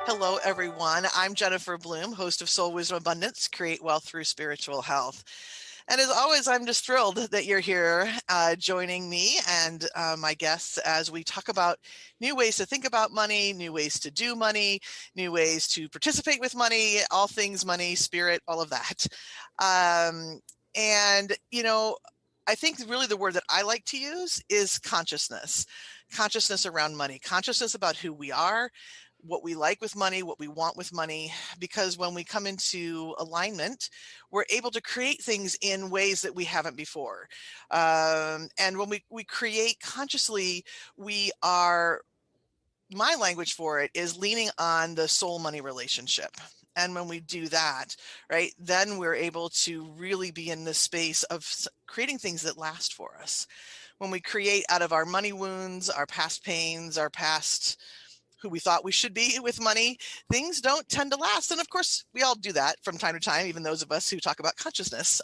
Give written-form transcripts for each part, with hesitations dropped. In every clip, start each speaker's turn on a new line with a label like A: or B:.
A: Hello, everyone. I'm Jennifer Bloom, host of Soul Wisdom Abundance, Create Wealth Through Spiritual Health. And as always, I'm just thrilled that you're here joining me and my guests as we talk about new ways to think about money, new ways to do money, new ways to participate with money, all things money, spirit, all of that. Um, and I think really the word that I like to use is consciousness around money, consciousness about who we are, what we like with money, what we want with money, because when we come into alignment, we're able to create things in ways that we haven't before. And when we create consciously, we are, my language for it is leaning on the soul money relationship. And when we do that, right, then we're able to really be in this space of creating things that last for us. When we create out of our money wounds, our past pains, our past who we thought we should be with money, things don't tend to last. And of course, we all do that from time to time, even those of us who talk about consciousness.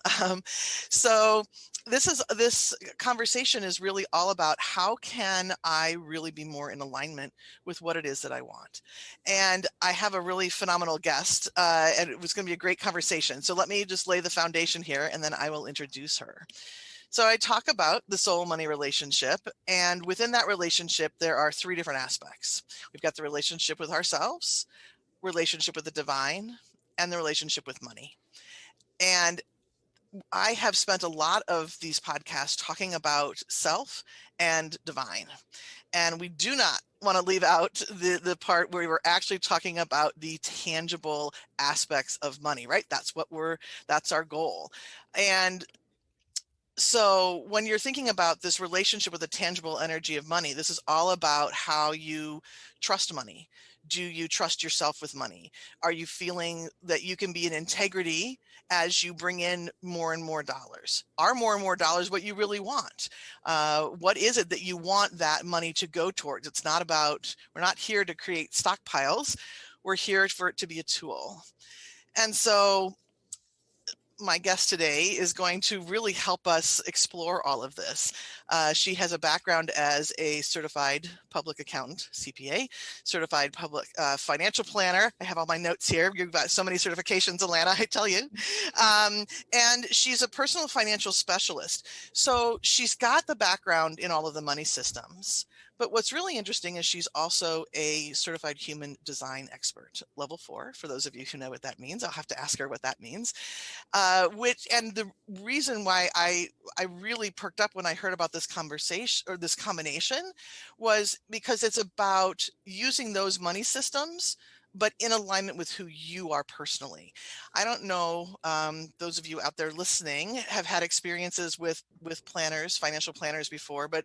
A: So this conversation is really all about how can I really be more in alignment with what it is that I want. And I have a really phenomenal guest, and it was going to be a great conversation. So let me just lay the foundation here, and then I will introduce her. So I talk about the soul money relationship, and within that relationship, there are three different aspects. We've got the relationship with ourselves, relationship with the divine, and the relationship with money. And I have spent a lot of these podcasts talking about self and divine. And we do not want to leave out the part where we're actually talking about the tangible aspects of money, right? That's our goal. And so when you're thinking about this relationship with the tangible energy of money, this is all about how you trust money. Do you trust yourself with money? Are you feeling that you can be in integrity as you bring in more and more dollars? Are more and more dollars what you really want? What is it that you want that money to go towards? It's not about, we're not here to create stockpiles. We're here for it to be a tool. And so my guest today is going to really help us explore all of this. She has a background as a certified public accountant, CPA, certified public financial planner. I have all my notes here. You've got so many certifications, Alana, I tell you. And she's a personal financial specialist. So she's got the background in all of the money systems. But what's really interesting is she's also a certified human design expert, level 4. For those of you who know what that means, I'll have to ask her what that means. And the reason why I really perked up when I heard about this conversation or this combination was because it's about using those money systems, but in alignment with who you are personally. I don't know, those of you out there listening have had experiences with planners, financial planners before, but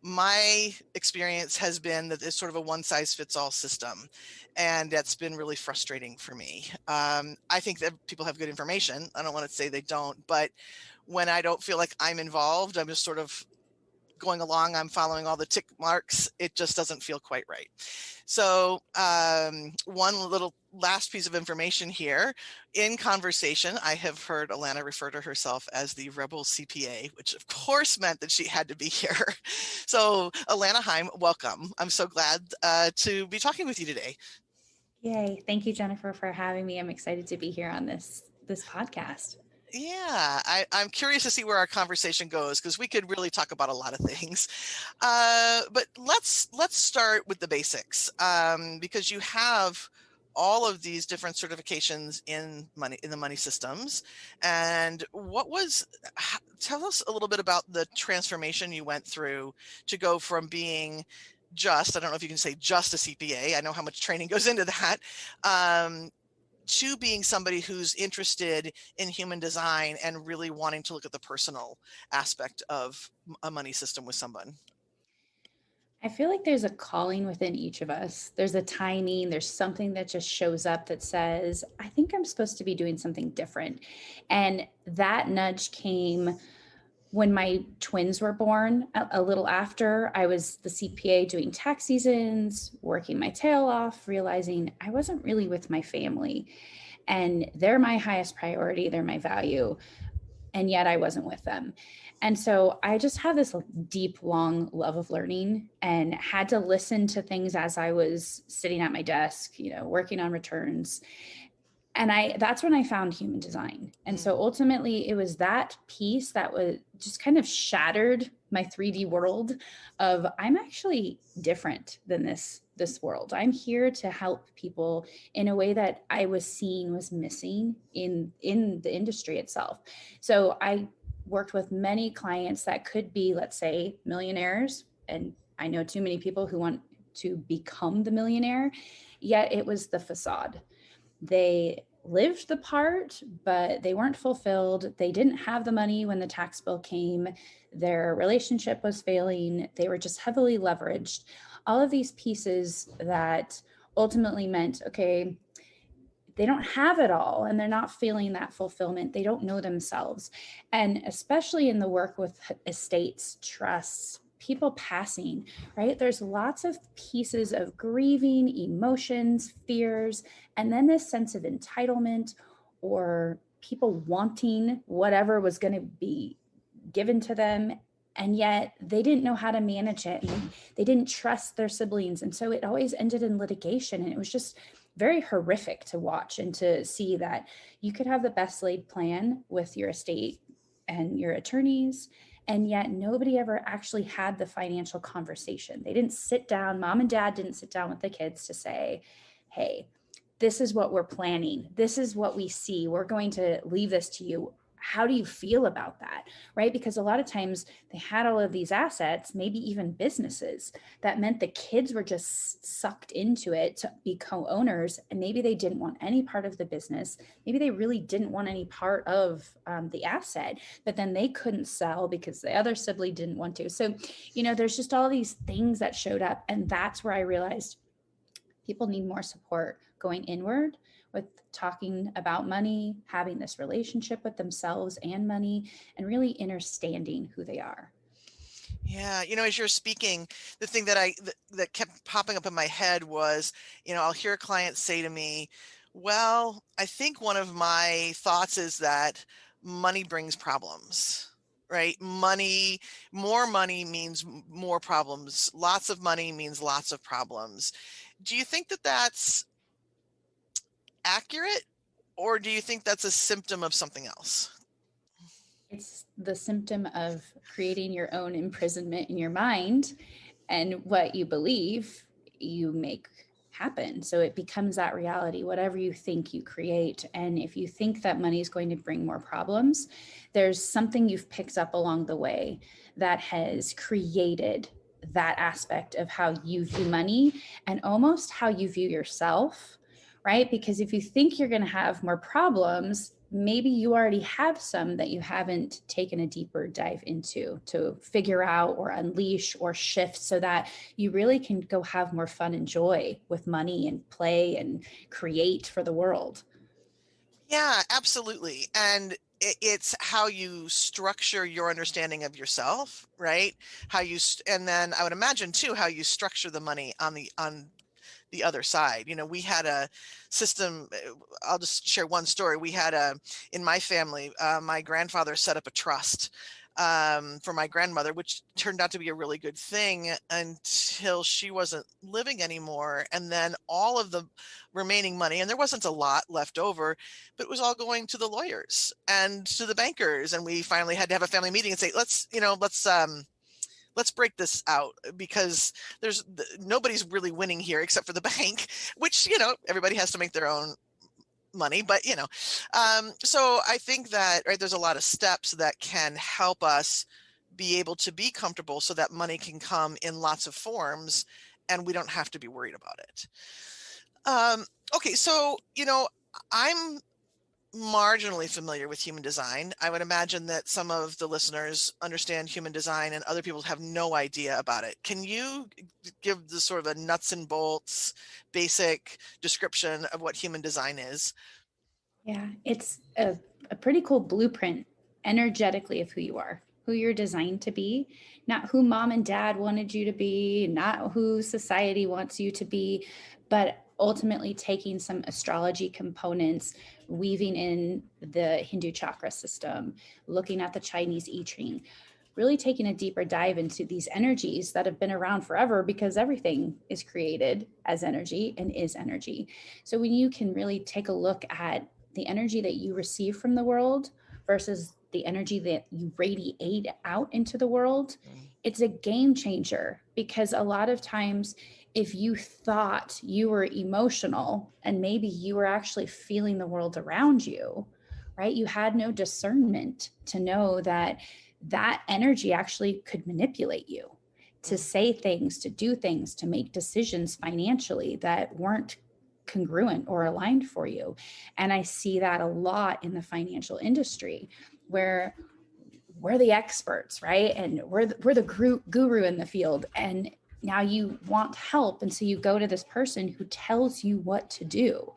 A: my experience has been that it's sort of a one size fits all system. And that's been really frustrating for me. I think that people have good information. I don't want to say they don't, but when I don't feel like I'm involved, I'm just sort of going along, I'm following all the tick marks. It just doesn't feel quite right. So one little last piece of information here. In conversation, I have heard Alana refer to herself as the rebel CPA, which of course meant that she had to be here. So Alana Heim, welcome. I'm so glad to be talking with you today.
B: Yay. Thank you, Jennifer, for having me. I'm excited to be here on this podcast.
A: Yeah, I'm curious to see where our conversation goes because we could really talk about a lot of things. But let's start with the basics because you have all of these different certifications in the money systems. And tell us a little bit about the transformation you went through to go from being I don't know if you can say just a CPA. I know how much training goes into that. To being somebody who's interested in human design and really wanting to look at the personal aspect of a money system with someone.
B: I feel like there's a calling within each of us. There's a timing, there's something that just shows up that says, I think I'm supposed to be doing something different. And that nudge came when my twins were born, a little after. I was the CPA doing tax seasons, working my tail off, realizing I wasn't really with my family. And they're my highest priority, they're my value. and yet I wasn't with them. And so I just have this deep, long love of learning and had to listen to things as I was sitting at my desk, working on returns. And that's when I found human design. And
A: Mm.
B: so ultimately it was that piece that was just kind of shattered my 3D world of I'm actually different than this world. I'm here to help people in a way that I was seeing was missing in the industry itself. So I worked with many clients that could be, let's say, millionaires, and I know too many people who want to become the millionaire, yet it was the facade. They lived the part, but they weren't fulfilled. They didn't have the money when the tax bill came. Their relationship was failing. They were just heavily leveraged. All of these pieces that ultimately meant, okay, they don't have it all and they're not feeling that fulfillment. They don't know themselves. And especially in the work with estates, trusts, people passing, right? There's lots of pieces of grieving, emotions, fears, and then this sense of entitlement or people wanting whatever was going to be given to them. And yet they didn't know how to manage it. And they didn't trust their siblings. And so it always ended in litigation. And it was just very horrific to watch and to see that you could have the best laid plan with your estate and your attorneys, and yet nobody ever actually had the financial conversation. They didn't sit down, mom and dad didn't sit down with the kids to say, hey, this is what we're planning. This is what we see. We're going to leave this to you. How do you feel about that? Right? Because a lot of times they had all of these assets, maybe even businesses, that meant the kids were just sucked into it to be co-owners, and maybe they didn't want any part of the business. Maybe they really didn't want any part of the asset, but then they couldn't sell because the other sibling didn't want to. So there's just all these things that showed up, and that's where I realized people need more support going inward with talking about money, having this relationship with themselves and money, and really understanding who they are.
A: Yeah, as you're speaking, the thing that kept popping up in my head was, I'll hear clients say to me, "Well, I think one of my thoughts is that money brings problems." Right? More money means more problems. Lots of money means lots of problems. Do you think that that's accurate, or do you think that's a symptom of something else?
B: It's the symptom of creating your own imprisonment in your mind, and what you believe, you make happen. So it becomes that reality. Whatever you think, you create. And if you think that money is going to bring more problems, there's something you've picked up along the way that has created that aspect of how you view money and almost how you view yourself, right? Because if you think you're going to have more problems, maybe you already have some that you haven't taken a deeper dive into to figure out or unleash or shift, so that you really can go have more fun and joy with money and play and create for the world.
A: Yeah, absolutely. And it's how you structure your understanding of yourself, right? And then I would imagine too how you structure the money on the other side. We had a system. I'll just share one story. We had in my family, my grandfather set up a trust for my grandmother, which turned out to be a really good thing until she wasn't living anymore. And then all of the remaining money, and there wasn't a lot left over, but it was all going to the lawyers and to the bankers. And we finally had to have a family meeting and say, let's break this out, because nobody's really winning here except for the bank, which everybody has to make their own money, but so I think that, right, there's a lot of steps that can help us be able to be comfortable so that money can come in lots of forms and we don't have to be worried about it. Okay, so I'm marginally familiar with human design. I would imagine that some of the listeners understand human design and other people have no idea about it. Can you give the sort of a nuts and bolts basic description of what human design is?
B: Yeah, it's a pretty cool blueprint energetically of who you are, who you're designed to be, not who mom and dad wanted you to be, not who society wants you to be, but ultimately taking some astrology components, weaving in the Hindu chakra system, looking at the Chinese I Ching, really taking a deeper dive into these energies that have been around forever, because everything is created as energy and is energy. So when you can really take a look at the energy that you receive from the world versus the energy that you radiate out into the world, it's a game changer. Because a lot of times, if you thought you were emotional and maybe you were actually feeling the world around you, right? You had no discernment to know that that energy actually could manipulate you to say things, to do things, to make decisions financially that weren't congruent or aligned for you. And I see that a lot in the financial industry, where we're the experts, right? And we're the guru in the field. And now you want help. And so you go to this person who tells you what to do.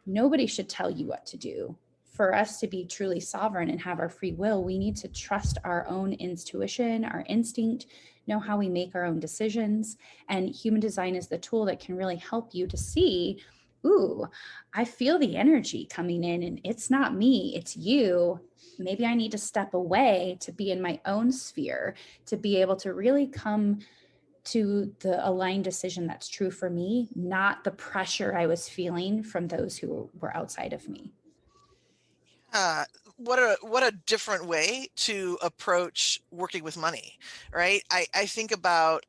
B: Nobody should tell you what to do. For us to be truly sovereign and have our free will, we need to trust our own intuition, our instinct, know how we make our own decisions. And human design is the tool that can really help you to see, ooh, I feel the energy coming in and it's not me, it's you. Maybe I need to step away to be in my own sphere, to be able to really come to the aligned decision that's true for me, not the pressure I was feeling from those who were outside of me.
A: Uh, what a different way to approach working with money, right? I think about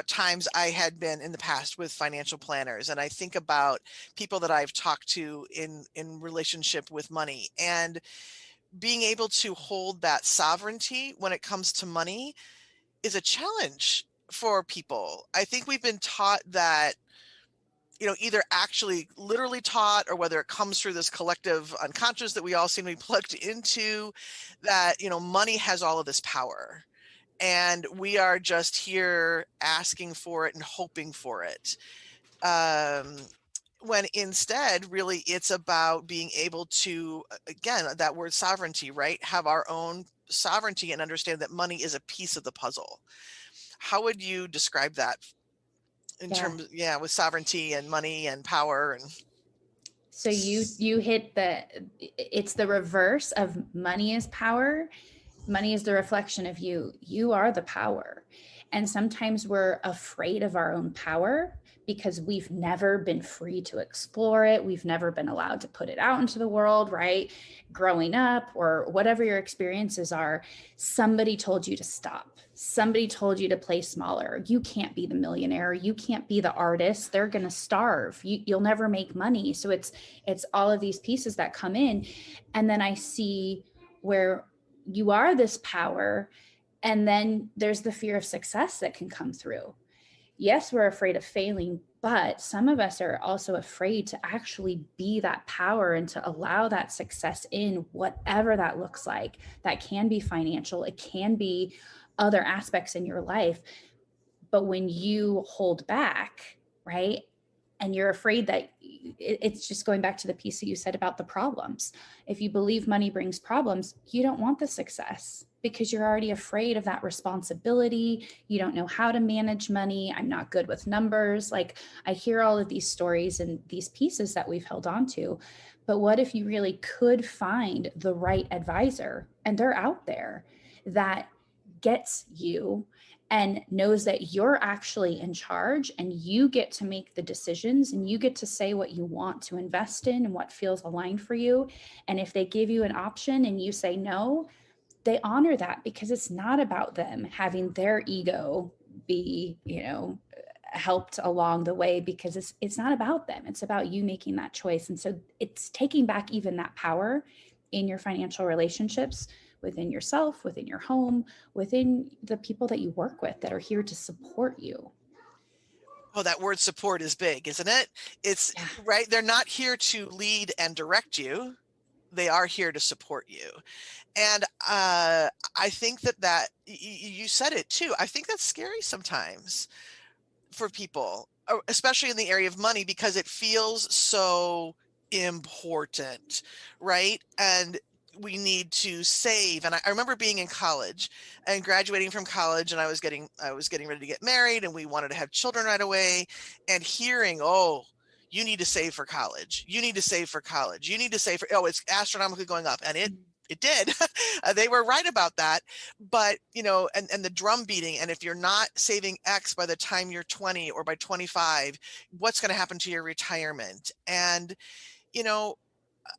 A: times I had been in the past with financial planners, and I think about people that I've talked to in relationship with money, and being able to hold that sovereignty when it comes to money is a challenge for people. I think we've been taught that, either actually literally taught, or whether it comes through this collective unconscious that we all seem to be plugged into, that, money has all of this power. And we are just here asking for it and hoping for it. Um, when instead, really, it's about being able to, again, that word sovereignty, right? Have our own sovereignty and understand that money is a piece of the puzzle. How would you describe that in
B: Yeah.
A: terms, yeah, with sovereignty and money and power and
B: So you hit it's the reverse of money is power. Money is the reflection of you. You are the power. And sometimes we're afraid of our own power because we've never been free to explore it. We've never been allowed to put it out into the world, right? Growing up or whatever your experiences are, somebody told you to stop. Somebody told you to play smaller. You can't be the millionaire. You can't be the artist. They're going to starve. You'll never make money. So it's all of these pieces that come in. And then I see where you are this power, and then there's the fear of success that can come through. Yes, we're afraid of failing, but some of us are also afraid to actually be that power and to allow that success in whatever that looks like. That can be financial, it can be other aspects in your life. But when you hold back, right, and you're afraid that it's just going back to the piece that you said about the problems. If you believe money brings problems, you don't want the success because you're already afraid of that responsibility. You don't know how to manage money. I'm not good with numbers. Like, I hear all of these stories and these pieces that we've held on to. But what if you really could find the right advisor, and they're out there, that gets you and knows that you're actually in charge and you get to make the decisions and you get to say what you want to invest in and what feels aligned for you. And if they give you an option and you say no, they honor that, because it's not about them having their ego be, helped along the way, because it's not about them. It's about you making that choice. And so it's taking back even that power in your financial relationships, within yourself, within your home, within the people that you work with that are here to support you.
A: oh, that word support is big, isn't it? It's
B: Yeah.
A: right. They're not here to lead and direct you. They are here to support you. And I think that you said it too. I think that's scary sometimes for people, especially in the area of money, because it feels so important, right? And we need to save. And I remember being in college and graduating from college, and I was getting ready to get married, and we wanted to have children right away, and hearing, oh, you need to save for college. You need to save for college. You need to save for, oh, it's astronomically going up. And it did. They were right about that. But, and the drum beating, and if you're not saving X by the time you're 20 or by 25, what's going to happen to your retirement? And,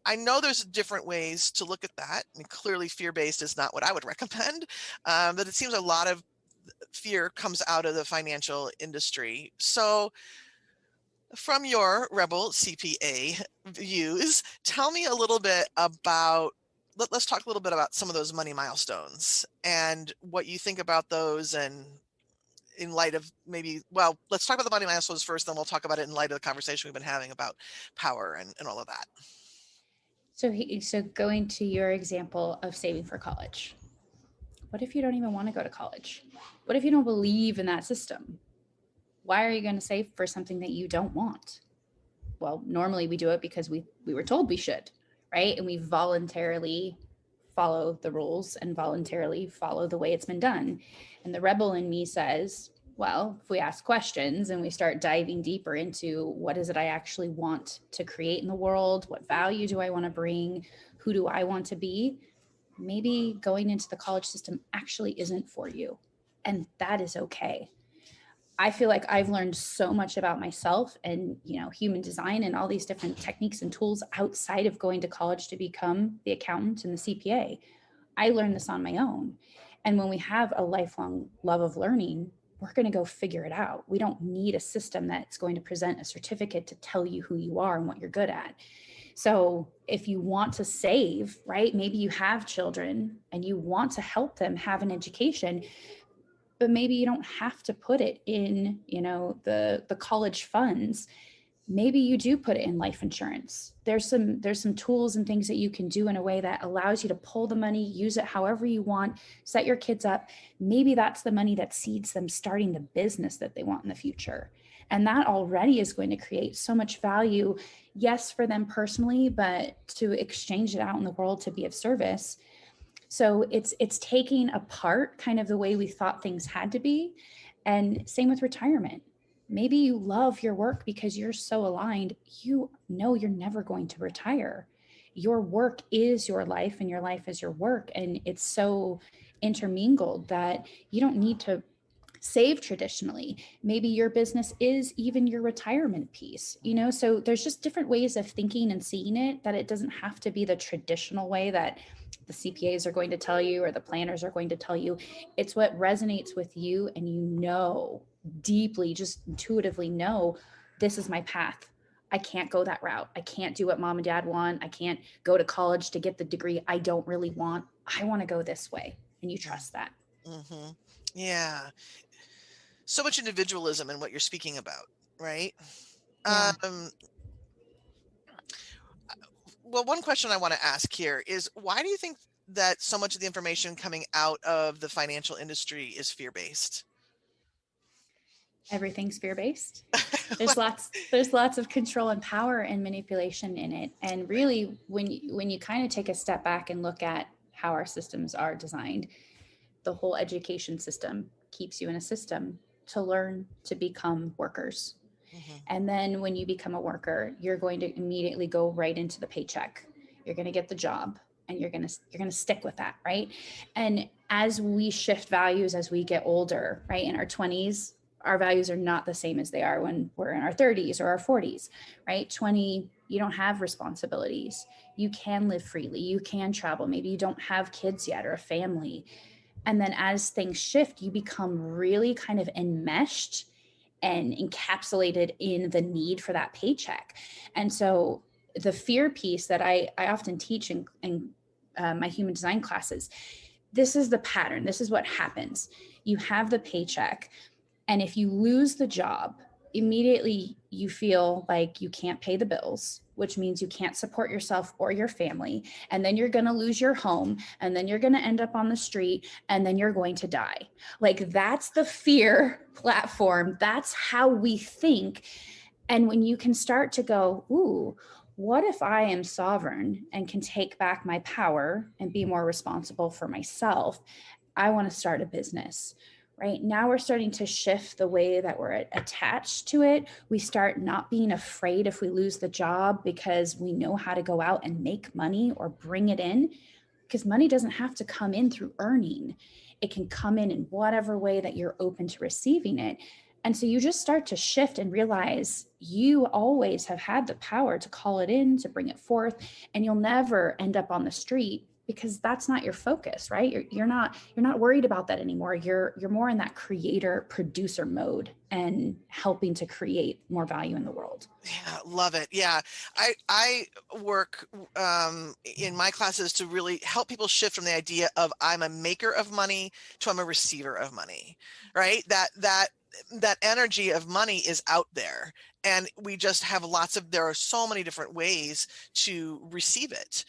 A: I know there's different ways to look at that. I mean, clearly fear-based is not what I would recommend, but it seems a lot of fear comes out of the financial industry. So from your Rebel CPA views, tell me a little bit about, let's talk a little bit about some of those money milestones and what you think about those, and in light of let's talk about the money milestones first, then we'll talk about it in light of the conversation we've been having about power and all of that.
B: So going to your example of saving for college, what if you don't even want to go to college? What if you don't believe in that system? Why are you going to save for something that you don't want? Well, normally we do it because we were told we should, right? And we voluntarily follow the rules and voluntarily follow the way it's been done. And the rebel in me says, well, if we ask questions and we start diving deeper into what is it I actually want to create in the world, what value do I want to bring, who do I want to be, maybe going into the college system actually isn't for you. And that is okay. I feel like I've learned so much about myself and, human design and all these different techniques and tools outside of going to college to become the accountant and the CPA. I learned this on my own. And when we have a lifelong love of learning, we're going to go figure it out. We don't need a system that's going to present a certificate to tell you who you are and what you're good at. So if you want to save, right, maybe you have children and you want to help them have an education, but maybe you don't have to put it in, the college funds. Maybe you do put it in life insurance. There's some tools and things that you can do in a way that allows you to pull the money, use it however you want, set your kids up. Maybe that's the money that seeds them starting the business that they want in the future. And that already is going to create so much value, yes, for them personally, but to exchange it out in the world to be of service. So it's taking apart kind of the way we thought things had to be. And same with retirement. Maybe you love your work because you're so aligned. You know you're never going to retire. Your work is your life and your life is your work. And it's so intermingled that you don't need to save traditionally. Maybe your business is even your retirement piece, so there's just different ways of thinking and seeing it, that it doesn't have to be the traditional way that the CPAs are going to tell you or the planners are going to tell you. It's what resonates with you, and deeply, just intuitively know, this is my path. I can't go that route. I can't do what mom and dad want. I can't go to college to get the degree I don't really want. I want to go this way. And you trust that.
A: Mm-hmm. Yeah. So much individualism in what you're speaking about, right?
B: Yeah.
A: Well, one question I want to ask here is, why do you think that so much of the information coming out of the financial industry is fear-based?
B: Everything's fear-based. There's lots of control and power and manipulation in it. And really, when you kind of take a step back and look at how our systems are designed, the whole education system keeps you in a system to learn to become workers. Mm-hmm. And then when you become a worker, you're going to immediately go right into the paycheck. You're going to get the job and you're going to stick with that, right? And as we shift values as we get older, right, in our 20s, our values are not the same as they are when we're in our 30s or our 40s, right? 20, you don't have responsibilities. You can live freely. You can travel. Maybe you don't have kids yet or a family. And then as things shift, you become really kind of enmeshed and encapsulated in the need for that paycheck. And so the fear piece that I often teach in my human design classes, this is the pattern. This is what happens. You have the paycheck. And if you lose the job, immediately you feel like you can't pay the bills, which means you can't support yourself or your family. And then you're going to lose your home. And then you're going to end up on the street. And then you're going to die. Like, that's the fear platform. That's how we think. And when you can start to go, ooh, what if I am sovereign and can take back my power and be more responsible for myself? I want to start a business. Right now, we're starting to shift the way that we're attached to it. We start not being afraid if we lose the job because we know how to go out and make money or bring it in, because money doesn't have to come in through earning. It can come in whatever way that you're open to receiving it. And so you just start to shift and realize you always have had the power to call it in, to bring it forth, and you'll never end up on the street because that's not your focus, right? You're not worried about that anymore. You're more in that creator producer mode and helping to create more value in the world.
A: Yeah, love it. Yeah. I work in my classes to really help people shift from the idea of I'm a maker of money to I'm a receiver of money, right? That energy of money is out there, and we just have there are so many different ways to receive it.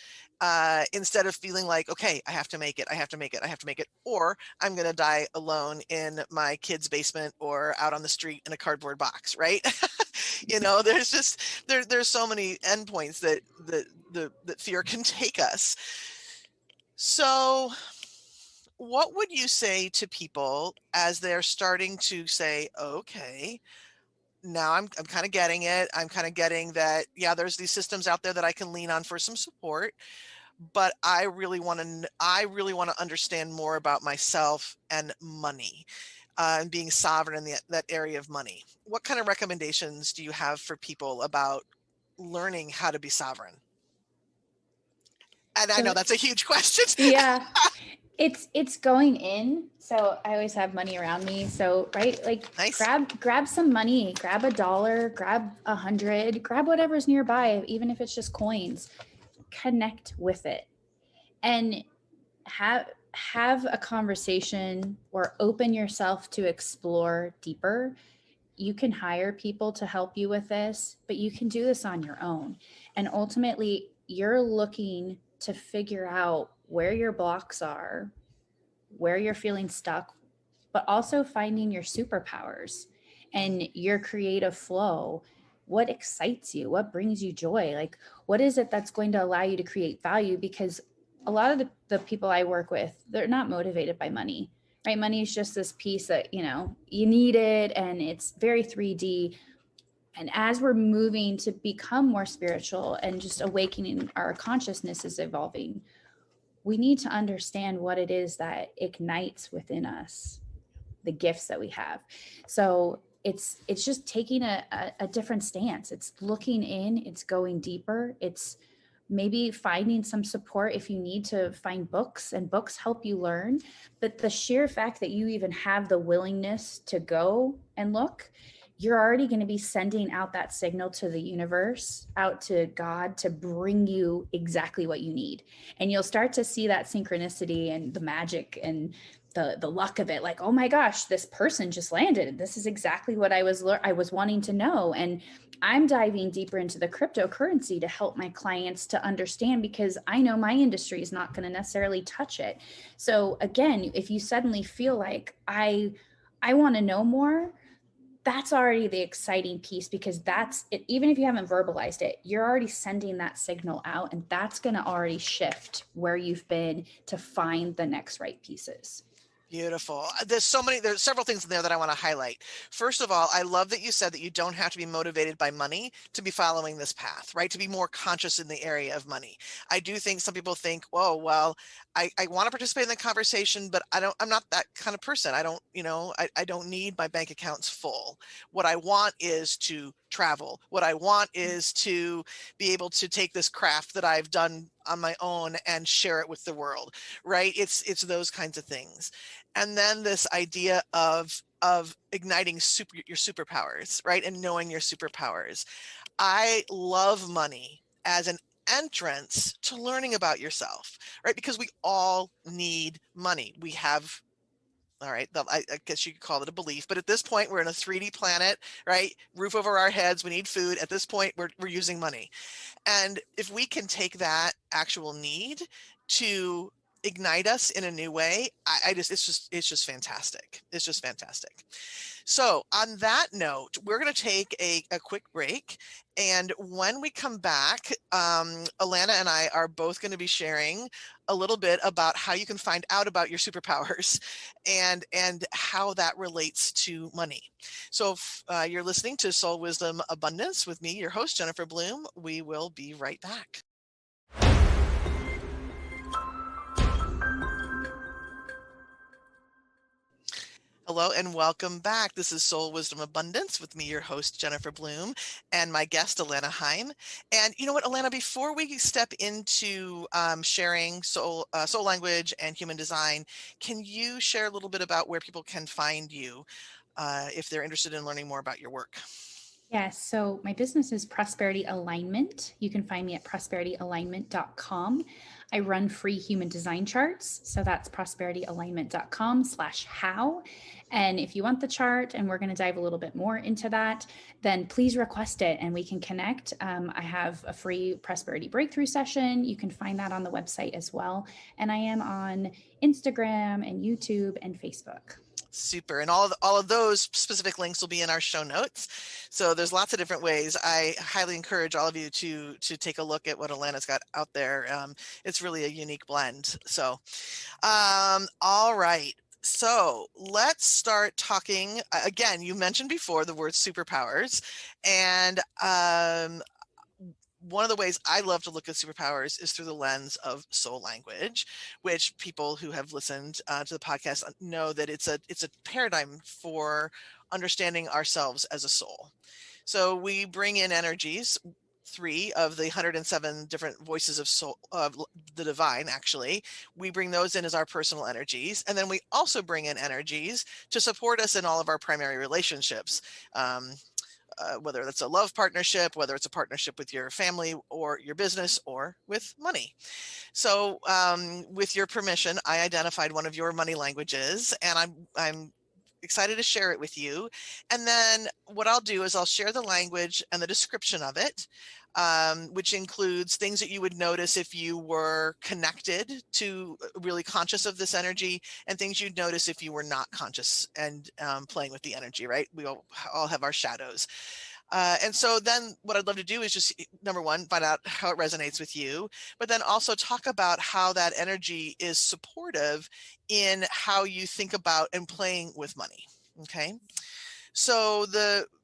A: Instead of feeling like, okay, I have to make it, I have to make it, I have to make it, or I'm going to die alone in my kid's basement or out on the street in a cardboard box, right? There's just there's so many endpoints that fear can take us. So what would you say to people as they're starting to say, okay, now I'm kind of getting it. I'm kind of getting that, yeah, there's these systems out there that I can lean on for some support, but I really want to understand more about myself and money, and being sovereign in that area of money. What kind of recommendations do you have for people about learning how to be sovereign? And I know
B: So
A: that's a huge question.
B: yeah, it's going in. So I always have money around me. So right, like
A: Nice.
B: grab some money, grab $1, grab 100, grab whatever's nearby, even if it's just coins. Connect with it and have a conversation or open yourself to explore deeper. You can hire people to help you with this, but you can do this on your own. And ultimately, you're looking to figure out where your blocks are, where you're feeling stuck, but also finding your superpowers and your creative flow. What excites you? What brings you joy? Like, what is it that's going to allow you to create value? Because a lot of the people I work with, they're not motivated by money, right? Money is just this piece that, you need it and it's very 3D. And as we're moving to become more spiritual and just awakening, our consciousness is evolving, we need to understand what it is that ignites within us the gifts that we have. So it's just taking a different stance. It's looking in, it's going deeper, it's maybe finding some support if you need to find books, and books help you learn. But the sheer fact that you even have the willingness to go and look, you're already going to be sending out that signal to the universe, out to God, to bring you exactly what you need. And you'll start to see that synchronicity and the magic and the luck of it. Like, oh my gosh, this person just landed. This is exactly what I was wanting to know. And I'm diving deeper into the cryptocurrency to help my clients to understand, because I know my industry is not going to necessarily touch it. So again, if you suddenly feel like I want to know more, that's already the exciting piece, because that's it. Even if you haven't verbalized it, you're already sending that signal out, and that's going to already shift where you've been to find the next right pieces.
A: Beautiful. There's several things in there that I want to highlight. First of all, I love that you said that you don't have to be motivated by money to be following this path, right? To be more conscious in the area of money. I do think some people think, oh, well, I want to participate in the conversation, but I'm not that kind of person. I don't need my bank accounts full. What I want is to travel. What I want is to be able to take this craft that I've done on my own and share it with the world, right? It's those kinds of things. And then this idea of igniting your superpowers, right? And knowing your superpowers. I love money as an entrance to learning about yourself, right? Because we all need money. We have, all right, I guess you could call it a belief, but at this point, we're in a 3D planet, right? Roof over our heads, we need food. At this point, we're using money. And if we can take that actual need to ignite us in a new way, it's just fantastic. It's just fantastic. So on that note, we're going to take a quick break. And when we come back, Alana and I are both going to be sharing a little bit about how you can find out about your superpowers and how that relates to money. So if you're listening to Soul Wisdom Abundance with me, your host, Jennifer Bloom, we will be right back. Hello and welcome back. This is Soul Wisdom Abundance with me, your host, Jennifer Bloom, and my guest, Alana Heim. And you know what, Alana, before we step into sharing soul language and human design, can you share a little bit about where people can find you if they're interested in learning more about your work?
B: Yes. So my business is Prosperity Alignment. You can find me at prosperityalignment.com. I run free human design charts. So that's prosperityalignment.com/how. And if you want the chart, and we're going to dive a little bit more into that, then please request it and we can connect. I have a free prosperity breakthrough session. You can find that on the website as well. And I am on Instagram and YouTube and Facebook.
A: Super. And all of those specific links will be in our show notes. So there's lots of different ways. I highly encourage all of you to take a look at what Alana's got out there. It's really a unique blend. So, all right. So let's start talking. Again, you mentioned before the word superpowers. And one of the ways I love to look at superpowers is through the lens of soul language, which people who have listened to the podcast know that it's a paradigm for understanding ourselves as a soul. So we bring in energies, 3 of the 107 different voices of soul, of the divine, actually. We bring those in as our personal energies. And then we also bring in energies to support us in all of our primary relationships. Whether that's a love partnership, whether it's a partnership with your family or your business or with money. So with your permission, I identified one of your money languages, and I'm excited to share it with you. And then what I'll do is I'll share the language and the description of it, which includes things that you would notice if you were connected to really conscious of this energy, and things you'd notice if you were not conscious and playing with the energy, right? We all have our shadows. And so then what I'd love to do is just, number one, find out how it resonates with you, but then also talk about how that energy is supportive in how you think about and playing with money. Okay. So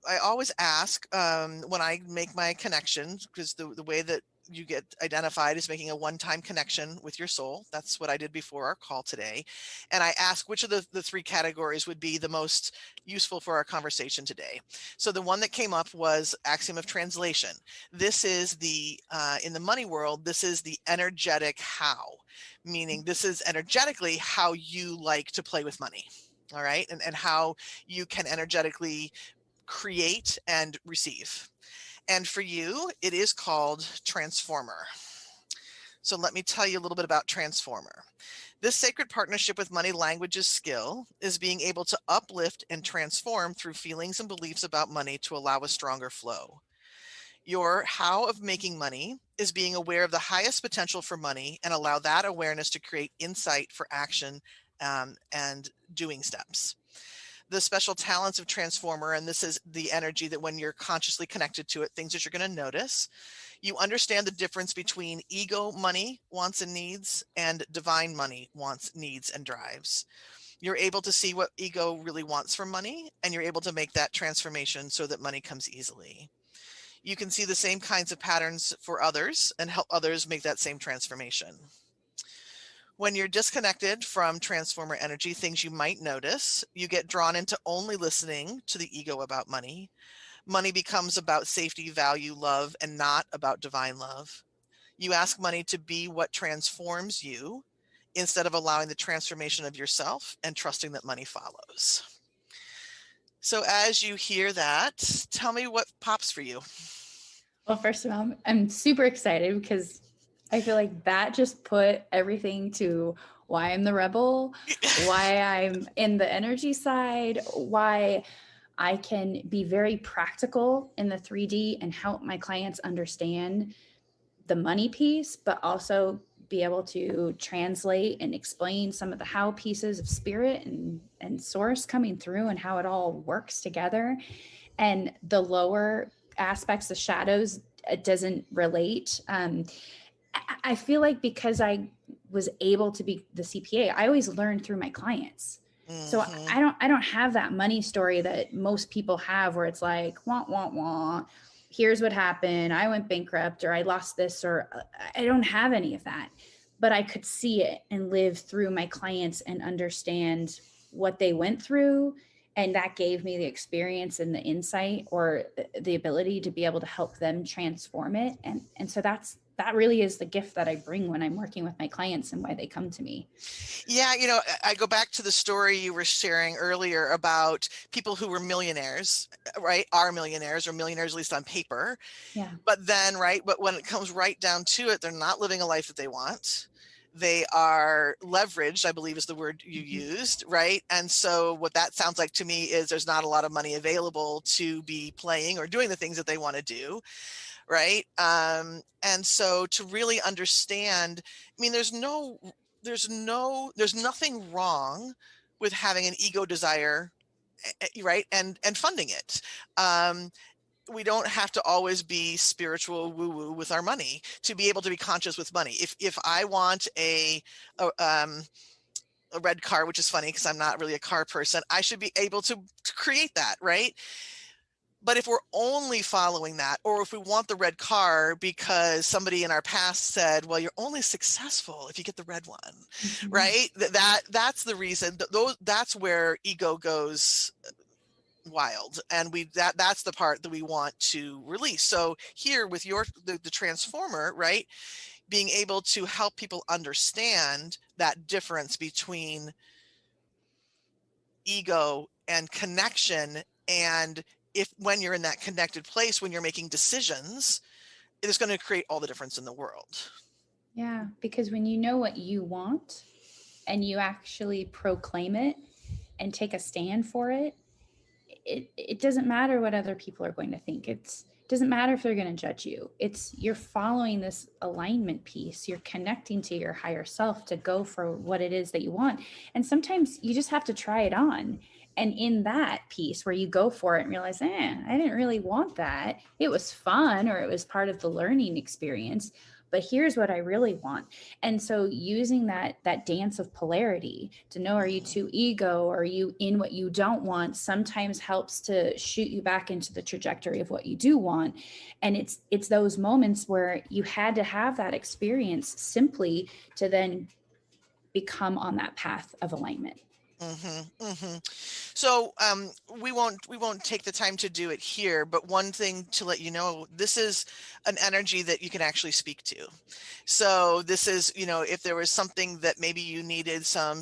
A: I always ask when I make my connections, because the way that you get identified is making a one-time connection with your soul. That's what I did before our call today. And I ask which of the 3 categories would be the most useful for our conversation today. So the one that came up was axiom of translation. This is in the money world, this is the energetic how, meaning this is energetically how you like to play with money. All right. And how you can energetically create and receive. And for you, it is called transformer. So let me tell you a little bit about transformer. This sacred partnership with money languages skill is being able to uplift and transform through feelings and beliefs about money to allow a stronger flow. Your how of making money is being aware of the highest potential for money and allow that awareness to create insight for action and doing steps. The special talents of transformer, and this is the energy that when you're consciously connected to it, things that you're going to notice. You understand the difference between ego money, wants and needs, and divine money, wants, needs, and drives. You're able to see what ego really wants from money, and you're able to make that transformation so that money comes easily. You can see the same kinds of patterns for others and help others make that same transformation. When you're disconnected from transformer energy, things you might notice, you get drawn into only listening to the ego about money. Money becomes about safety, value, love, and not about divine love. You ask money to be what transforms you instead of allowing the transformation of yourself and trusting that money follows. So as you hear that, tell me what pops for you.
B: Well, first of all, I'm super excited because I feel like that just put everything to why I'm the rebel, why I'm in the energy side, why I can be very practical in the 3D and help my clients understand the money piece, but also be able to translate and explain some of the how pieces of spirit and source coming through and how it all works together. And the lower aspects, the shadows, it doesn't relate. I feel like because I was able to be the CPA, I always learned through my clients. So
A: Hmm.
B: I don't have that money story that most people have where it's like, wah, wah, wah. Here's what happened. I went bankrupt or I lost this, or I don't have any of that. But I could see it and live through my clients and understand what they went through. And that gave me the experience and the insight or the ability to be able to help them transform it. And so that really is the gift that I bring when I'm working with my clients and why they come to me.
A: Yeah, I go back to the story you were sharing earlier about people who were millionaires, right? Are millionaires or millionaires, at least on paper.
B: Yeah.
A: But then, right, but when it comes right down to it, they're not living a life that they want. They are leveraged, I believe is the word you
B: Mhm.
A: used, right? And so what that sounds like to me is there's not a lot of money available to be playing or doing the things that they want to do, right? And so to really understand, I mean, there's nothing wrong with having an ego desire, right? And funding it. Um, we don't have to always be spiritual woo woo with our money to be able to be conscious with money. If I want a, a red car, which is funny because I'm not really a car person, I should be able to create that, right? But if we're only following that, or if we want the red car because somebody in our past said, well, you're only successful if you get the red one,
B: Mhm.
A: right? That's the reason. That's where ego goes wild, and that's the part that we want to release. So here with the transformer, right, being able to help people understand that difference between ego and connection, and if when you're in that connected place, when you're making decisions, it is going to create all the difference in the world.
B: Yeah, because when you know what you want and you actually proclaim it and take a stand for it, it doesn't matter what other people are going to think. It doesn't matter if they're going to judge you. It's you're following this alignment piece. You're connecting to your higher self to go for what it is that you want. And sometimes you just have to try it on. And in that piece where you go for it and realize, I didn't really want that. It was fun or it was part of the learning experience. But here's what I really want. And so using that dance of polarity to know, are you
A: Mhm.
B: too ego, or are you in what you don't want, sometimes helps to shoot you back into the trajectory of what you do want. And it's those moments where you had to have that experience simply to then become on that path of alignment.
A: So we won't take the time to do it here, but one thing to let you know, this is an energy that you can actually speak to. So this is, if there was something that maybe you needed some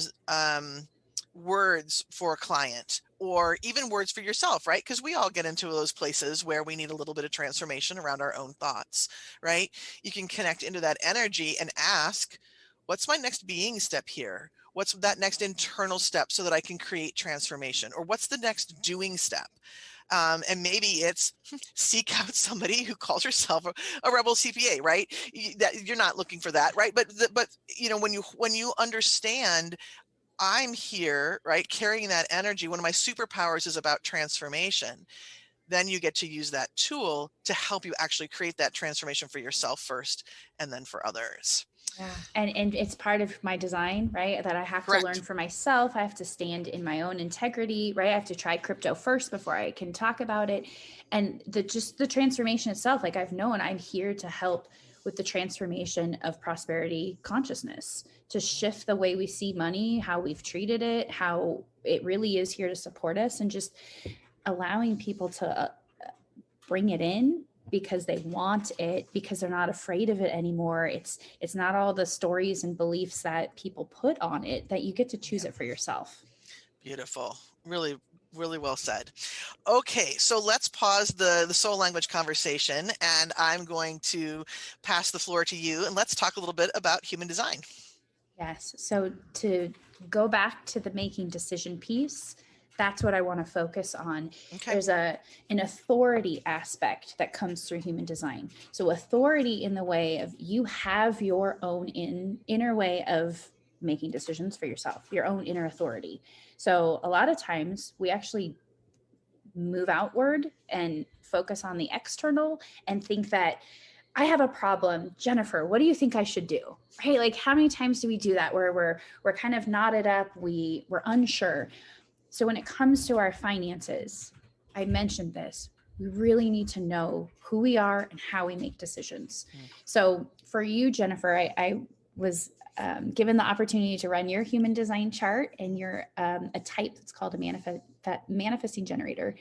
A: words for a client, or even words for yourself, right? Because we all get into those places where we need a little bit of transformation around our own thoughts, right? You can connect into that energy and ask, what's my next being step here? What's that next internal step so that I can create transformation? Or what's the next doing step? And maybe it's seek out somebody who calls herself a rebel CPA, right? That you're not looking for that, right? But when you understand, I'm here, right, carrying that energy. One of my superpowers is about transformation. Then you get to use that tool to help you actually create that transformation for yourself first, and then for others.
B: Yeah. And it's part of my design, right? That I have to learn
A: Correct.
B: for myself. I have to stand in my own integrity, right? I have to try crypto first before I can talk about it. And the transformation itself, like I've known I'm here to help with the transformation of prosperity consciousness, to shift the way we see money, how we've treated it, how it really is here to support us, and just allowing people to bring it in because they want it, because they're not afraid of it anymore. It's not all the stories and beliefs that people put on it, that you get to choose
A: Yeah.
B: it for yourself.
A: Beautiful. Really, really well said. Okay, so let's pause the soul language conversation, and I'm going to pass the floor to you, and let's talk a little bit about human design.
B: Yes. So to go back to the making decision piece, That's what I want to focus on.
A: Okay.
B: There's an authority aspect that comes through human design. So authority in the way of you have your own inner way of making decisions for yourself, your own inner authority. So a lot of times we actually move outward and focus on the external and think that I have a problem. Jennifer, what do you think I should do? Right? Like how many times do we do that where we're kind of knotted up, we're unsure. So when it comes to our finances, I mentioned this. We really need to know who we are and how we make decisions. So for you, Jennifer, I was given the opportunity to run your human design chart, and you're a type that's called a manifesting generator,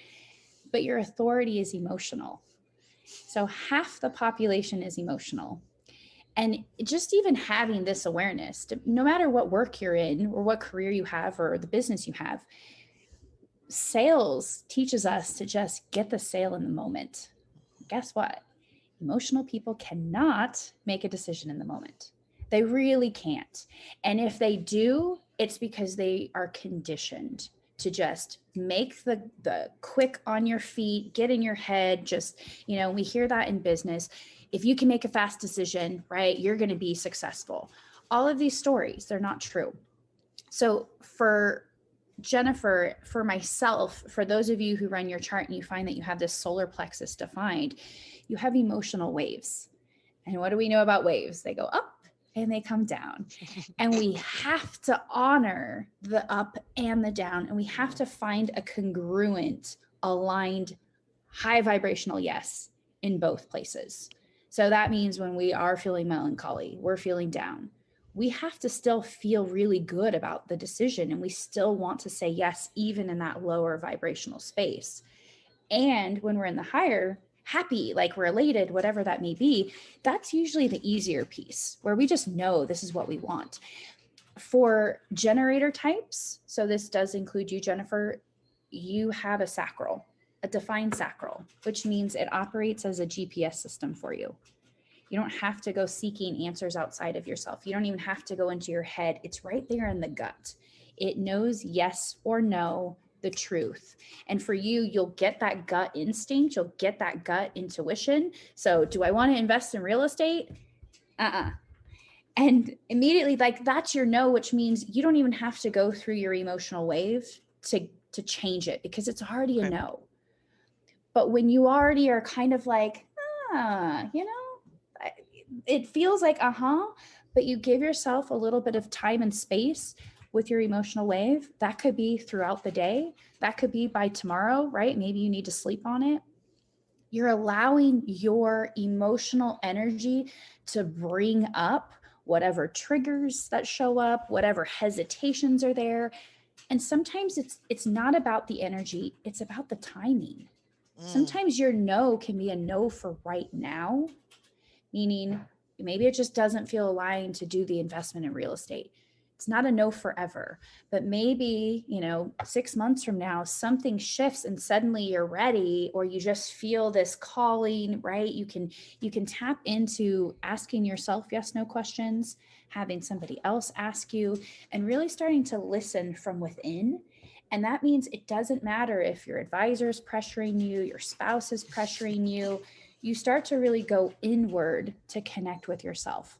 B: but your authority is emotional. So half the population is emotional. And just even having this awareness, no matter what work you're in or what career you have or the business you have, sales teaches us to just get the sale in the moment. Guess what? Emotional people cannot make a decision in the moment. They really can't. And if they do, it's because they are conditioned to just make the quick on your feet, get in your head. Just, we hear that in business. If you can make a fast decision, right, you're going to be successful. All of these stories, they're not true. So for Jennifer, for myself, for those of you who run your chart and you find that you have this solar plexus defined, you have emotional waves. And what do we know about waves? They go up and they come down. And we have to honor the up and the down. And we have to find a congruent, aligned, high vibrational yes in both places. So that means when we are feeling melancholy, we're feeling down, we have to still feel really good about the decision, and we still want to say yes, even in that lower vibrational space. And when we're in the higher, happy, like we're elated, whatever that may be, that's usually the easier piece where we just know this is what we want. For generator types, so this does include you, Jennifer, you have a sacral, a defined sacral, which means it operates as a GPS system for you. You don't have to go seeking answers outside of yourself. You don't even have to go into your head. It's right there in the gut. It knows yes or no, the truth. And for you, you'll get that gut instinct. You'll get that gut intuition. So do I want to invest in real estate? And immediately, like, that's your no, which means you don't even have to go through your emotional wave to change it, because it's already a no. But when you already are kind of like, it feels like, but you give yourself a little bit of time and space with your emotional wave. That could be throughout the day. That could be by tomorrow, right? Maybe you need to sleep on it. You're allowing your emotional energy to bring up whatever triggers that show up, whatever hesitations are there. And sometimes it's not about the energy, it's about the timing. Sometimes your no can be a no for right now, meaning maybe it just doesn't feel aligned to do the investment in real estate. It's not a no forever, but maybe, 6 months from now, something shifts and suddenly you're ready, or you just feel this calling, right? You can tap into asking yourself yes, no questions, having somebody else ask you, and really starting to listen from within. And that means it doesn't matter if your advisor is pressuring you, your spouse is pressuring you. You start to really go inward to connect with yourself.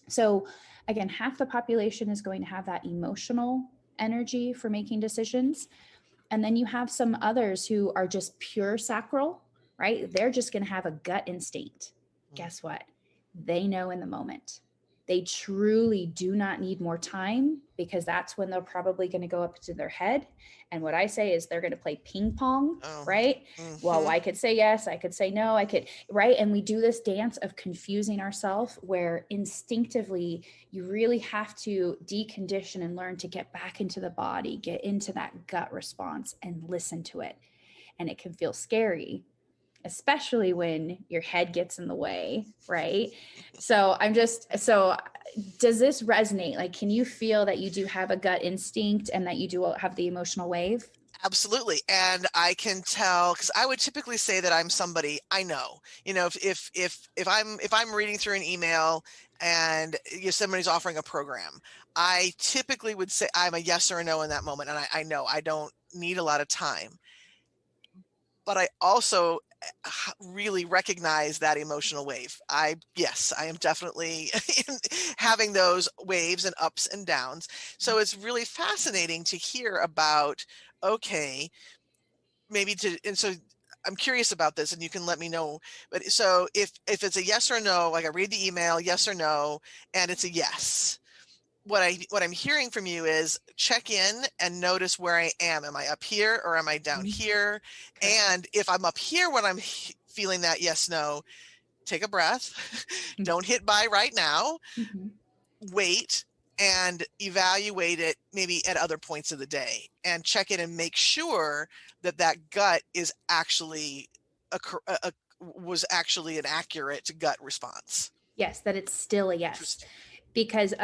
B: So again, half the population is going to have that emotional energy for making decisions. And then you have some others who are just pure sacral, right? They're just going to have a gut instinct. Guess what? They know in the moment. They truly do not need more time, because that's when they're probably going to go up to their head. And what I say is they're going to play ping pong, right? Well, I could say yes, I could say no, I could, right? And we do this dance of confusing ourselves, where instinctively you really have to decondition and learn to get back into the body, get into that gut response and listen to it. And it can feel scary, especially when your head gets in the way, right? So does this resonate? Like, can you feel that you do have a gut instinct and that you do have the emotional wave?
A: Absolutely. And I can tell, because I would typically say that I'm somebody I know, if I'm reading through an email and somebody's offering a program, I typically would say I'm a yes or a no in that moment. And I know I don't need a lot of time. But I also really recognize that emotional wave. Yes, I am definitely having those waves and ups and downs. So it's really fascinating to hear about, okay, and so I'm curious about this and you can let me know. But so if it's a yes or no, like I read the email, yes or no, and it's a yes, what I'm hearing from you is check in and notice where I am. Am I up here or am I down
B: Mhm.
A: here?
B: Correct.
A: And if I'm up here when I'm feeling that yes, no, take a breath. Don't hit buy right now.
B: Mhm.
A: Wait and evaluate it maybe at other points of the day and check it and make sure that that gut is actually was actually an accurate gut response.
B: Yes, that it's still a yes.
A: Interesting.
B: Because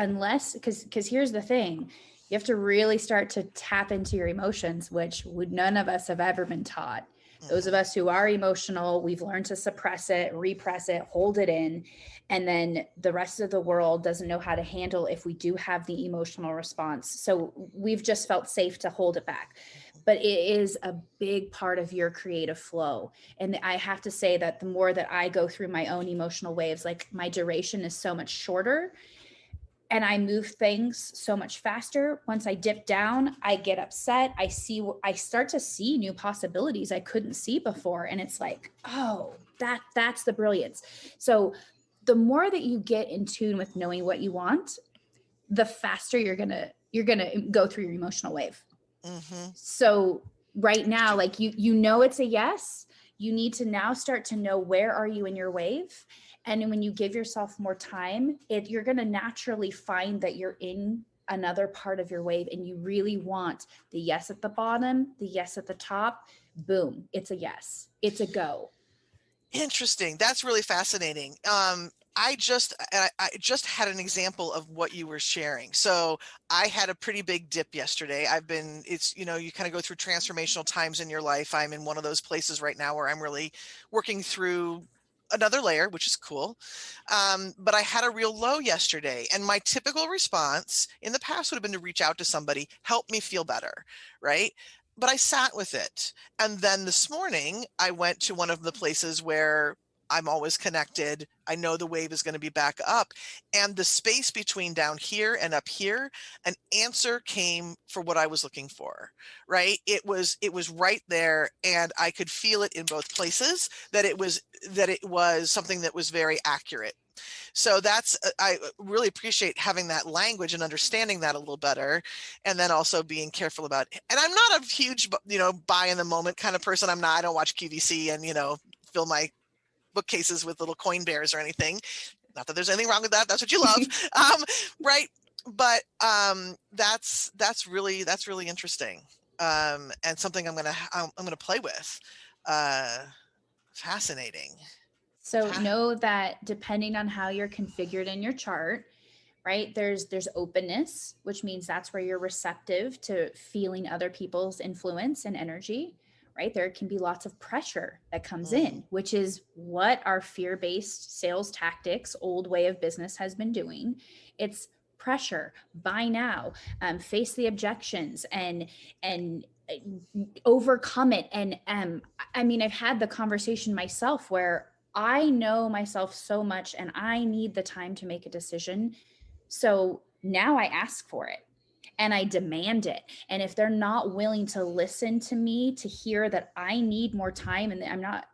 B: because here's the thing, you have to really start to tap into your emotions, which none of us have ever been taught. Those of
A: Mm-hmm.
B: us who are emotional, we've learned to suppress it, repress it, hold it in. And then the rest of the world doesn't know how to handle if we do have the emotional response. So we've just felt safe to hold it back. But it is a big part of your creative flow. And I have to say that the more that I go through my own emotional waves, like my duration is so much shorter and I move things so much faster. Once I dip down, I get upset. I start to see new possibilities I couldn't see before. And it's like, oh, that's the brilliance. So the more that you get in tune with knowing what you want, the faster you're gonna go through your emotional wave.
A: Mm-hmm.
B: So right now,
A: Interesting.
B: like you know it's a yes. You need to now start to know where are you in your wave. And when you give yourself more time, you're going to naturally find that you're in another part of your wave and you really want the yes at the bottom, the yes at the top. Boom, it's a yes. It's a go.
A: Interesting. That's really fascinating. I just had an example of what you were sharing. So I had a pretty big dip yesterday. You kind of go through transformational times in your life. I'm in one of those places right now where I'm really working through another layer, which is cool. But I had a real low yesterday, and my typical response in the past would have been to reach out to somebody, help me feel better, right? But I sat with it. And then this morning, I went to one of the places where I'm always connected. I know the wave is going to be back up. And the space between down here and up here, an answer came for what I was looking for, right? It was right there and I could feel it in both places that it was something that was very accurate. So I really appreciate having that language and understanding that a little better. And then also being careful about, and I'm not a huge, buy in the moment kind of person. I don't watch QVC and, fill my bookcases with little coin bears or anything. Not that there's anything wrong with that. That's what you love. Right. But that's really interesting. And something I'm gonna play with. Uh, fascinating.
B: So know that depending on how you're configured in your chart, right? There's openness, which means that's where you're receptive to feeling other people's influence and energy, right? There can be lots of pressure that comes
A: Mm,
B: in, which is what our fear-based sales tactics, old way of business has been doing. It's pressure, buy now, face the objections and overcome it. And I mean, I've had the conversation myself where I know myself so much and I need the time to make a decision, so now I ask for it and I demand it. And if they're not willing to listen to me, to hear that I need more time and I'm not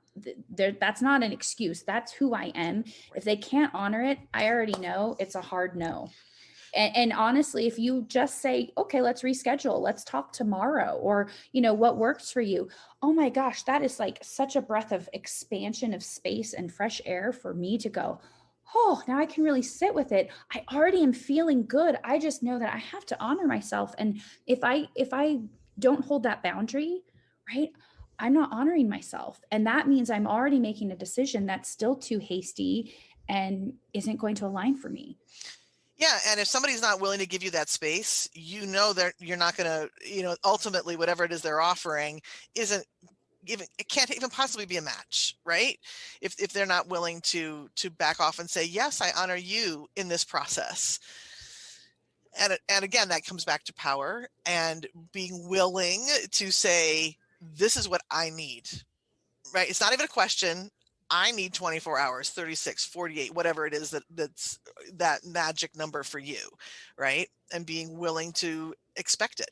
B: there, that's not an excuse. That's who I am. If they can't honor it, I already know it's a hard no. And honestly, if you just say, okay, let's reschedule, let's talk tomorrow, or what works for you. Oh my gosh, that is like such a breath of expansion of space and fresh air for me to go, oh, now I can really sit with it. I already am feeling good. I just know that I have to honor myself. And if I don't hold that boundary, right, I'm not honoring myself. And that means I'm already making a decision that's still too hasty and isn't going to align for me.
A: yeah, and if somebody's not willing to give you that space, that you're not going to, ultimately whatever it is they're offering isn't even, it can't even possibly be a match, right? If they're not willing to back off and say, yes, I honor you in this process. And again, that comes back to power and being willing to say, this is what I need, right? It's not even a question. I need 24 hours, 36, 48, whatever it is that's that magic number for you, right? And being willing to expect it.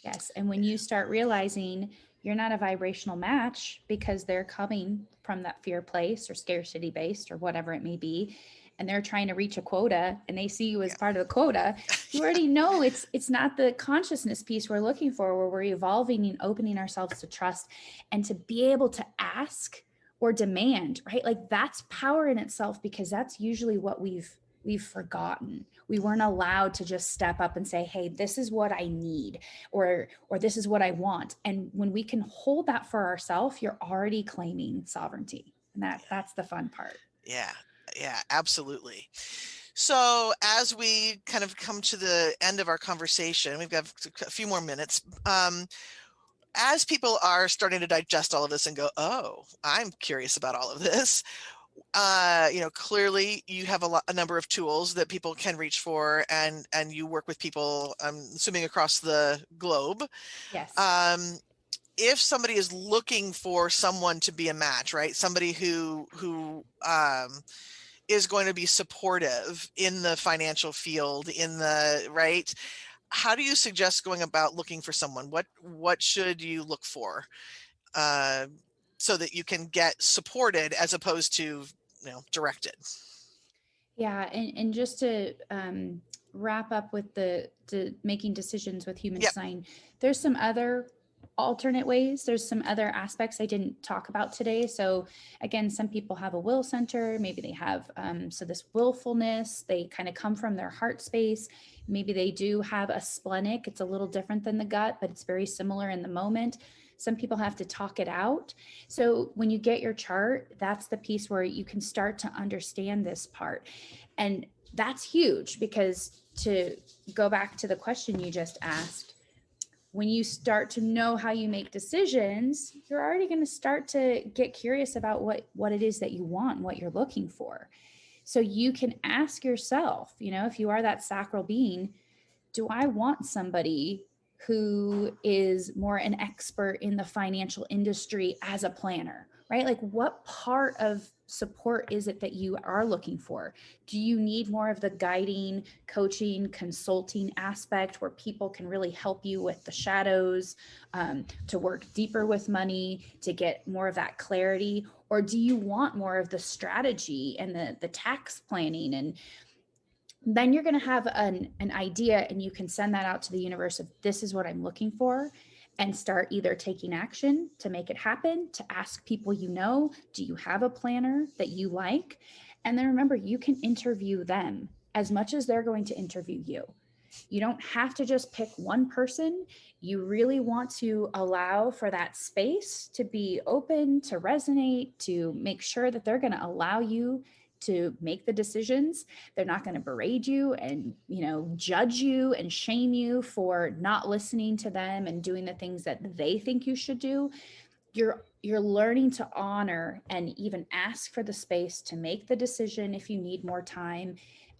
B: Yes. And when you start realizing you're not a vibrational match because they're coming from that fear place or scarcity based or whatever it may be, and they're trying to reach a quota and they see you as
A: Yeah.
B: part of the quota, you
A: Yeah.
B: already know it's not the consciousness piece we're looking for, where we're evolving and opening ourselves to trust and to be able to ask or demand, right? Like that's power in itself, because that's usually what we've forgotten. We weren't allowed to just step up and say, hey, this is what I need, or this is what I want. And when we can hold that for ourselves, you're already claiming sovereignty. And that's the fun part.
A: Yeah. Yeah, absolutely. So as we kind of come to the end of our conversation, we've got a few more minutes. As people are starting to digest all of this and go, oh, I'm curious about all of this, clearly you have a number of tools that people can reach for, and you work with people, I'm assuming across the globe.
B: Yes.
A: Um, if somebody is looking for someone to be a match, right? Somebody who is going to be supportive in the financial field, in the right. How do you suggest going about looking for someone? What should you look for, uh, so that you can get supported as opposed to directed?
B: Yeah, and just to wrap up with the making decisions with human
A: Yep.
B: design, there's some other alternate ways. There's some other aspects I didn't talk about today. So again, some people have a will center. Maybe they have so this willfulness. They kind of come from their heart space. Maybe they do have a splenic. It's a little different than the gut, but it's very similar in the moment. Some people have to talk it out. So when you get your chart, that's the piece where you can start to understand this part. And that's huge, because to go back to the question you just asked, when you start to know how you make decisions, you're already going to start to get curious about what it is that you want and what you're looking for. So you can ask yourself, if you are that sacral being, do I want somebody who is more an expert in the financial industry as a planner, right? Like, what part of support is it that you are looking for? Do you need more of the guiding, coaching, consulting aspect where people can really help you with the shadows, to work deeper with money, to get more of that clarity? Or do you want more of the strategy and the tax planning? And then you're going to have an idea, and you can send that out to the universe of, this is what I'm looking for, and start either taking action to make it happen, to ask people, do you have a planner that you like? And then remember, you can interview them as much as they're going to interview you. You don't have to just pick one person. You really want to allow for that space to be open, to resonate, to make sure that they're going to allow you to make the decisions. They're not going to berate you and, judge you and shame you for not listening to them and doing the things that they think you should do. You're learning to honor and even ask for the space to make the decision if you need more time,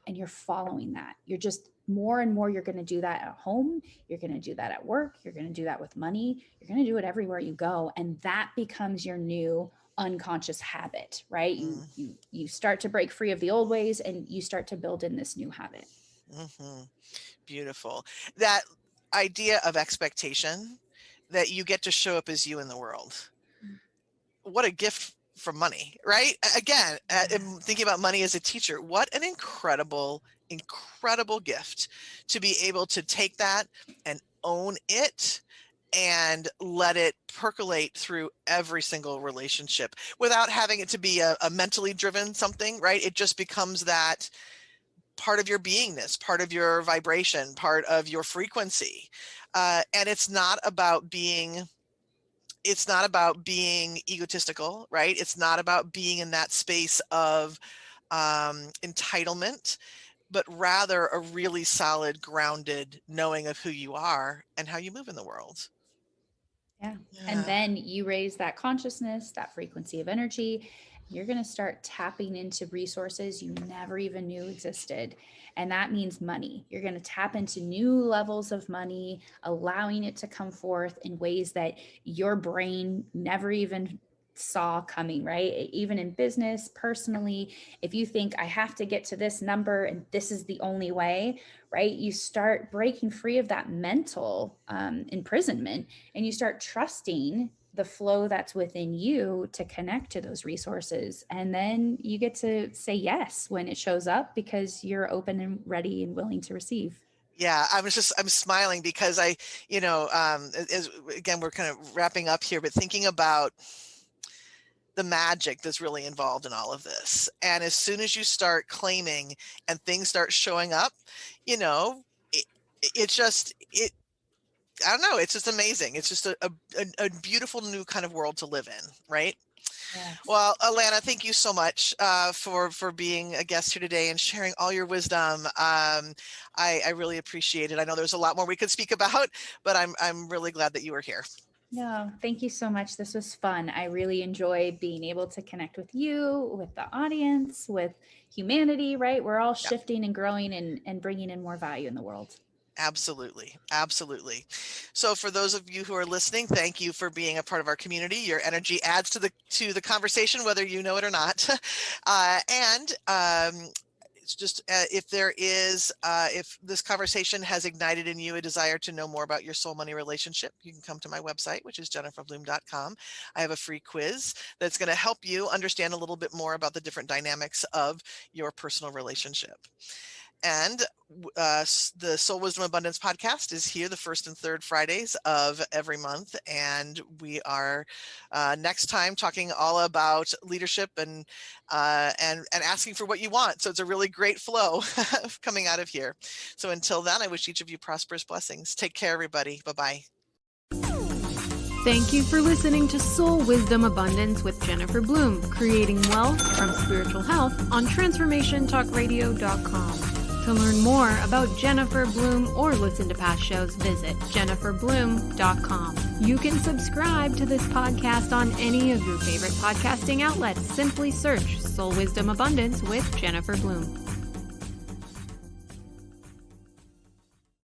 B: and you're following that. You're just more and more, you're going to do that at home, you're going to do that at work, you're going to do that with money, you're going to do it everywhere you go, and that becomes your new unconscious habit, right? you
A: Mm,
B: you you start to break free of the old ways, and you start to build in this new habit.
A: hmm. Beautiful. That idea of expectation, that you get to show up as you in the world. What a gift from money, right? Again,
B: Yeah.
A: I'm thinking about money as a teacher. What an incredible, incredible gift to be able to take that and own it and let it percolate through every single relationship without having it to be a mentally driven something, right? It just becomes that part of your beingness, part of your vibration, part of your frequency. And it's not about being egotistical, right? It's not about being in that space of entitlement, but rather a really solid, grounded knowing of who you are and how you move in the world.
B: Yeah. And
A: Yeah.
B: then you raise that consciousness, that frequency of energy, You're going to start tapping into resources you never even knew existed. And that means money. You're going to tap into new levels of money, allowing it to come forth in ways that your brain never even saw coming, right? Even in business, personally, if you think I have to get to this number and this is the only way, right? You start breaking free of that mental imprisonment, and you start trusting the flow that's within you to connect to those resources. And then you get to say yes when it shows up because you're open and ready and willing to receive.
A: Yeah, I'm smiling because again, we're kind of wrapping up here, but thinking about the magic that's really involved in all of this. And as soon as you start claiming and things start showing up, you know, it, it just, it, I don't know, it's just amazing. It's just a beautiful new kind of world to live in, right?
B: Yes.
A: Well, Alana, thank you so much for being a guest here today and sharing all your wisdom. I really appreciate it. I know there's a lot more we could speak about, but I'm really glad that you were here.
B: No, thank you so much. This was fun. I really enjoy being able to connect with you, with the audience, with humanity, right? We're all shifting and growing and bringing in more value in the world.
A: Absolutely. Absolutely. So for those of you who are listening, thank you for being a part of our community. Your energy adds to the conversation, whether you know it or not. It's just if this conversation has ignited in you a desire to know more about your soul money relationship, you can come to my website, which is jenniferbloom.com. I have a free quiz that's going to help you understand a little bit more about the different dynamics of your personal relationship. And the Soul Wisdom Abundance podcast is here the first and third Fridays of every month. And we are next time talking all about leadership and asking for what you want. So it's a really great flow coming out of here. So until then, I wish each of you prosperous blessings. Take care, everybody. Bye-bye.
C: Thank you for listening to Soul Wisdom Abundance with Jennifer Bloom, creating wealth from spiritual health on transformationtalkradio.com. To learn more about Jennifer Bloom or listen to past shows, visit jenniferbloom.com. You can subscribe to this podcast on any of your favorite podcasting outlets. Simply search Soul Wisdom Abundance with Jennifer Bloom.